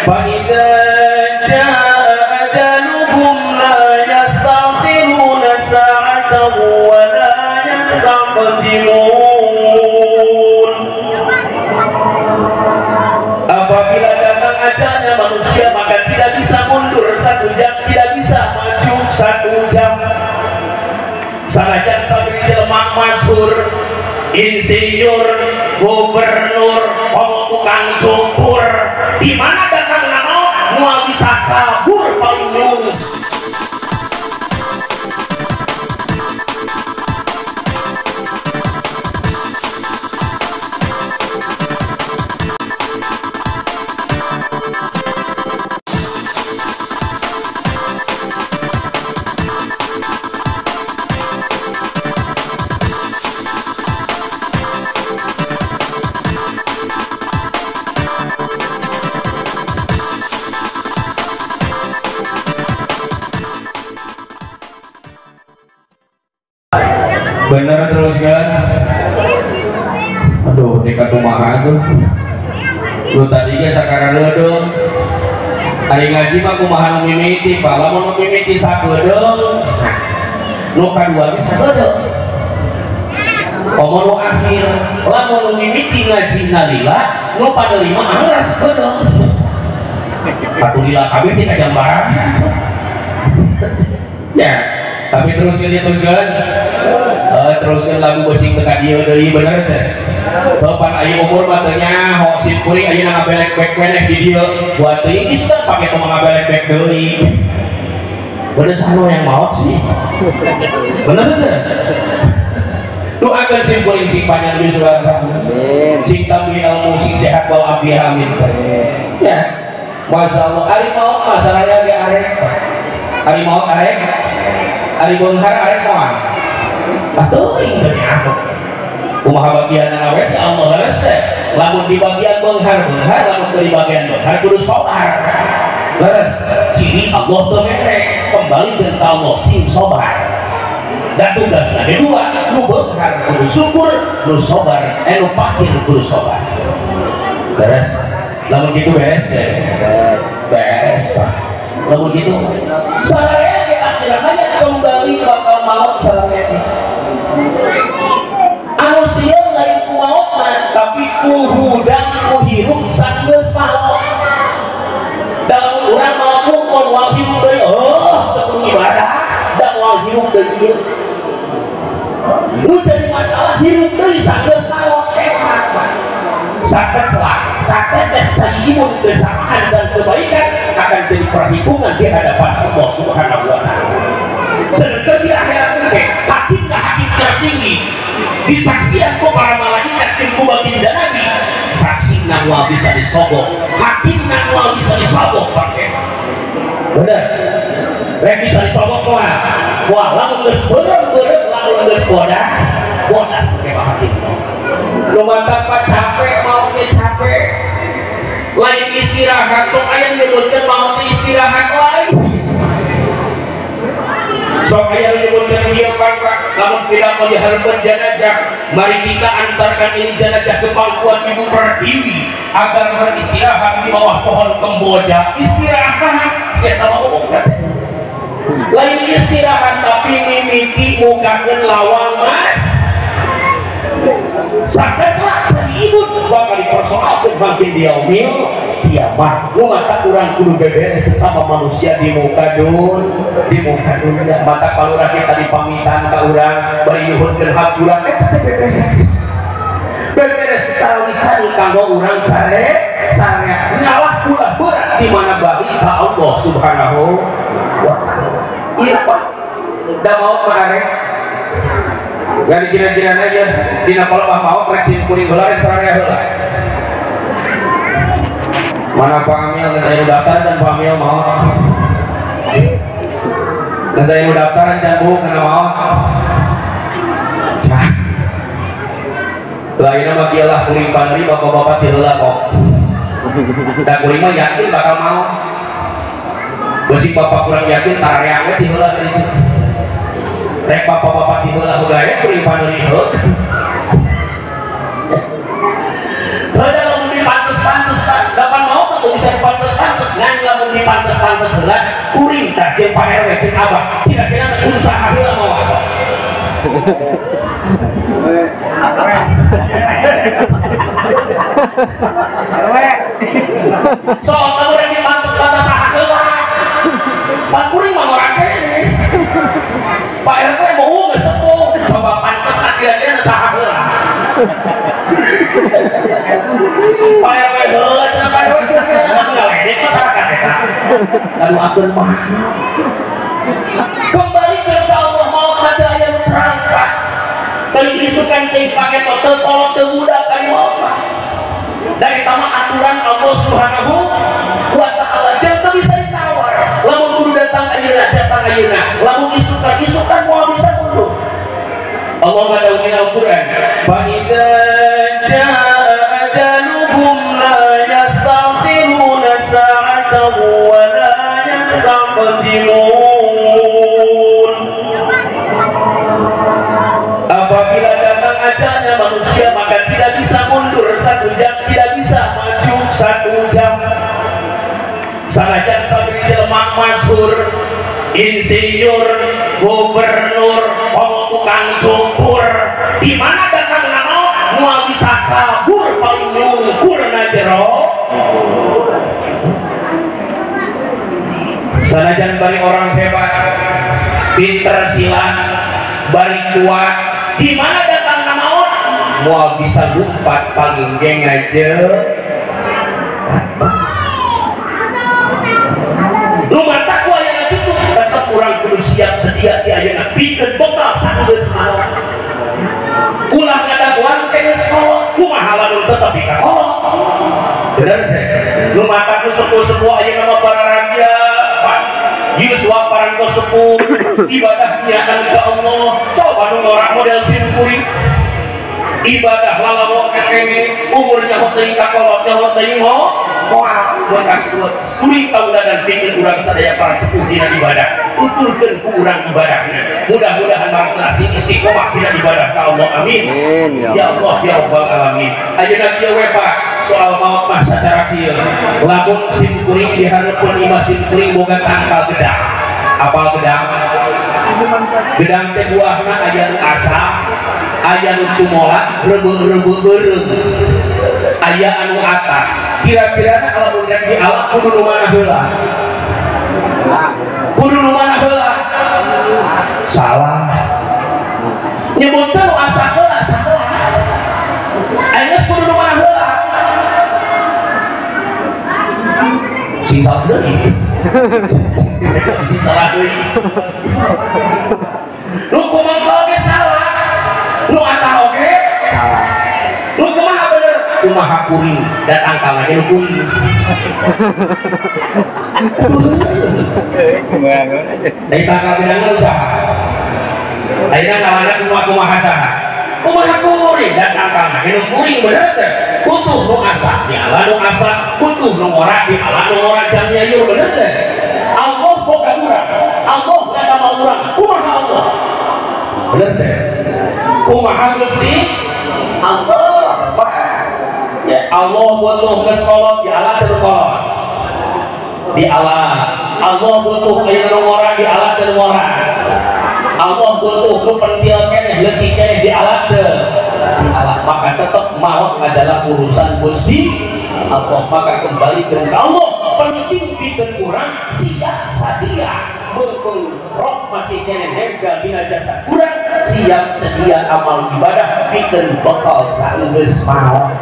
فإذا جاء أجلهم لا يستأخرون ساعة ولا يستقدمون. Apabila datang ajalnya manusia maka tidak bisa mundur 1 jam, tidak bisa maju 1 jam. Sanajan sabri jelema masyhur, insinyur, gubernur, tukang cukur, di mana datang nama mau bisa kabur paling lurus. Bener terus kan? Aduh, dekat kumaha tuh. Lu tadinya sakarana dong. Ari ngaji mah kumaha nu mimiti, Pak. Lamun nu mimiti sakedeung. Nu kadua ge sakedeung. Omong nu akhir, lamun nu mimiti ngaji nalila, nu panerima anggar sakedeung. Atuh lila kabeh teh kajambaran. Ya, tapi terus teruskan. Teruskan lagu basing teka dia dari bener teh. Bapak ayu umur matanya hok simpuri ayu nang ngabelek-belek weneh di dia buat teuing geus teh pake tong ngabelek-belek deui. Bener sano yang maot sih. Bener teh. Doakan simpuri sing panjang di surga. Sing tambi ilmu sing sehat wal afiat amin. Ya. Masyaallah ari maot masalahnya ge arek. Ari maot arek. Ari beunghar arek moal. Atuh ini aku kumaha bagian awet ya Allah rese lamun di bagian beunghar lamun di bagian beunghar kudu sabar leres ciri Allah teu mere kembali ke Allah sing sabar dan tugasna kedua nu beunghar kudu syukur nu sabar nu fakir kudu sabar leres lamun gitu beres deh beres Pak lamun gitu saraya ge akhirat aya kembali bakal maut saraya anu sieun lain ku maotna tapi ku hudang ku hirup sanggeus maot dalam urang maot mungkon wal hirup deui teu ibadah da wal hirup deui lu jadi masalah hirup deui sanggeus maot hebat sakit tes tadi imun kesamaan dan kebaikan akan jadi perhitungan di hadapan Allah Subhanahu wa taala. Sedangkan di akhirat nanti hakim tertinggi disaksikan ku para malaikat jeung ku baginda Nabi saksi nang bisa disogok hakim nang bisa disogok pakai bener rek bisa disogok mah wah lamun geus beureum lamun geus bodas pakai hakim lu mantap Pak capek mau ge capek lain istirahat sok aya nyebutkeun mau istirahat lain sok aya menyebutkan dia Pak namun tidak mau diharapkan jenazah mari kita antarkan ini jenazah ke pangkuan Ibu Pertiwi agar beristirahat di bawah pohon kemboja istirahat saya tahu ngomong lain istirahat tapi mimiti mukakeun lawang mas sakit jadi ibu bakal dipersoalkan makin diomil kiamat lu mata kurang kudu beberes sesama manusia di muka dunia mata palurah kita dipamitan ka urang bari nyuhunkeun hak urang eta teh beberes secara lisan kanggo urang sare nyalah pula berat di mana balik ka Allah Subhanahu wa taala iya Pak da mau marek gak dikira-kira aja dina kalau mau reksin kuring heula rek sararea heula mana Pak Amil saya daftar dan Pak Amil mau saya daftar dan Bu kena mau lain nama kialah kuring pandri bapak-bapak tiheula kok dan kuring mah yakin bakal mau besi bapak kurang yakin tareang we tiheula ka ditu rek bapak-bapak tiheula hugaya kuring pandri heula ada lamun dipantes-pantes kan dapat mau atau bisa dipantes-pantes soal kamu yang dipantas-pantas sahaja Pak Kuring mah orang kene Pak RT mau nggak sepuh coba pantas akhirnya sahaja Pak RT Pak RT nggak ledek masyarakat ya lalu atur mah kembali ke Allah mau ada yang terangkat kali isukan cing pakai totel kolot temuda kali Allah dari tamak aturan Allah Subhanahu wa ta'ala jangan bisa ditawar lamun kudu datang ayeuna lamun isukan mau bisa mundur Allah ngadawin Al-Quran fa idza jaa ajaluhum la yastakhiruna sa'atan wa la yastaqdimun apabila datang ajalnya manusia maka tidak bisa mundur 1 jam tidak bisa maju 1 jam sanajan sabri jelema masyhur insinyur gubernur tukang cumpur di mana datang nama mau bisa kabur paling lungkur na jero sanajan bari orang hebat pinter silat bari kuat di mana datang nama mau bisa lompat paling geng aja rumah takwa yang itu tetap kurang kudu siap sedia di ayeuna pikeun bekal sageus mawon ulah ngadaguan kene sekolah kumaha lamun tetep ikakolot bener teh rumah takwa sepuh-sepuh ayeuna mah bararagia yuswa paranto sepuh ibadahnya ka Allah coba nu ngora model simkuring ibadah lalawok kene umurnya hoteuing kakolotnya hoteuing moal bekas suri tauladan pikir urang sadaya para sepuh dina ibadah tuturkeun ku urang ibadahna mudah-mudahan barangkali istiqomah dina ibadah ka Allah amin ya Allah ya rabbal alamin ayeuna kieu we Pak soal maut mah sacara kieu lamun simkuring dihareupeun imah simkuring boga tangkal gedang apal gedang gedang teh buahna aya nu asam aya nu cumola rebeug-rebeug beureug aya anu atah kira-kira kalau udah di alat kudu nu mana heula salah nyebutkeun nu asa heula salah aya kudu nu mana heula sing salah deui sing salah deui lu kumaha ge salah lu atah oge salah lu kumaha bener kumaha kuring dan angka lagi lu kuring dari tanggal bilangnya usaha akhirnya ngawana kumaha saha kumaha kuring dan angka lagi lu kuring bener teh butuh nu asa dialah nu asa butuh nu ngora dialah nu ngora jamnya yur bener teh Allah boga urang Allah gak mau urang kumaha Allah bener teh kumaha Gusti Allah ya Allah butuh ngeskolot di alat terkolot di alat Allah butuh kayak orang di alat terorang Allah butuh lu pentil keneh letik keneh di alat maka tetap maut adalah urusan Gusti Allah maka kembali ke Allah penting bikin kurang siap sadia mungkin roh masih keneh harga bina jasa kurang siap sedia amal ibadah bikin bekal saenggeus maut